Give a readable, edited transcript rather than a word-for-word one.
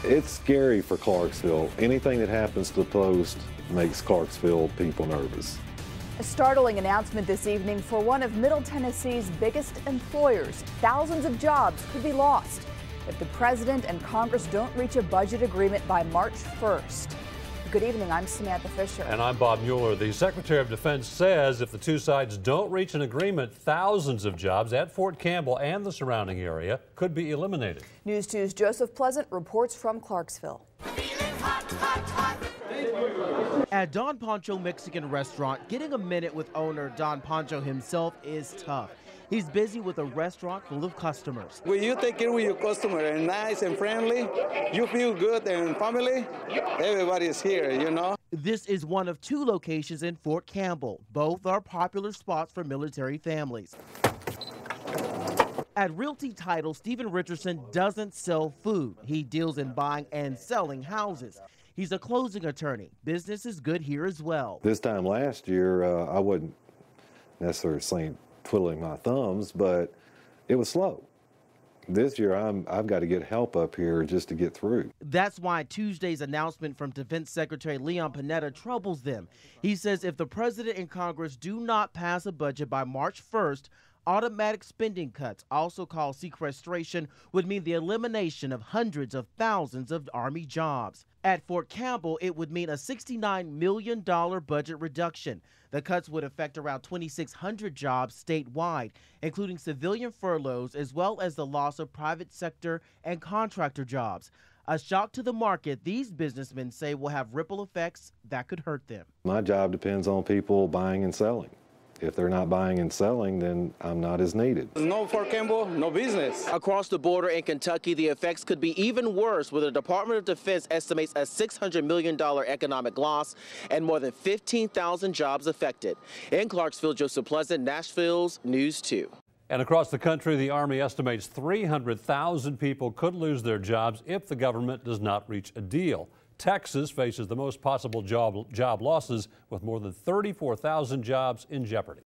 It's scary for Clarksville. Anything that happens to the post makes Clarksville people nervous. A startling announcement this evening for one of Middle Tennessee's biggest employers. Thousands of jobs could be lost if the president and Congress don't reach a budget agreement by March 1st. Good evening, I'm Samantha Fisher. And I'm Bob Mueller. The Secretary of Defense says if the two sides don't reach an agreement, thousands of jobs at Fort Campbell and the surrounding area could be eliminated. News 2's Joseph Pleasant reports from Clarksville. At Don Pancho Mexican restaurant, getting a minute with owner Don Pancho himself is tough. He's busy with a restaurant full of customers. When you take care of your customer and nice and friendly, you feel good and family, everybody is here, you know. This is one of two locations in Fort Campbell. Both are popular spots for military families. At Realty Title, Stephen Richardson doesn't sell food. He deals in buying and selling houses. He's a closing attorney. Business is good here as well. This time last year, I wasn't necessarily saying twiddling my thumbs, but it was slow. This year, I've got to get help up here just to get through. That's why Tuesday's announcement from Defense Secretary Leon Panetta troubles them. He says if the president and Congress do not pass a budget by March 1st, automatic spending cuts, also called sequestration, would mean the elimination of hundreds of thousands of Army jobs. At Fort Campbell, it would mean a $69 million budget reduction. The cuts would affect around 2,600 jobs statewide, including civilian furloughs, as well as the loss of private sector and contractor jobs. A shock to the market, these businessmen say will have ripple effects that could hurt them. My job depends on people buying and selling. If they're not buying and selling, then I'm not as needed. No Fort Campbell, no business. Across the border in Kentucky, the effects could be even worse, where the Department of Defense estimates a $600 million economic loss and more than 15,000 jobs affected. In Clarksville, Joseph Pleasant, Nashville's News 2. And across the country, the Army estimates 300,000 people could lose their jobs if the government does not reach a deal. Texas faces the most possible job losses, with more than 34,000 jobs in jeopardy.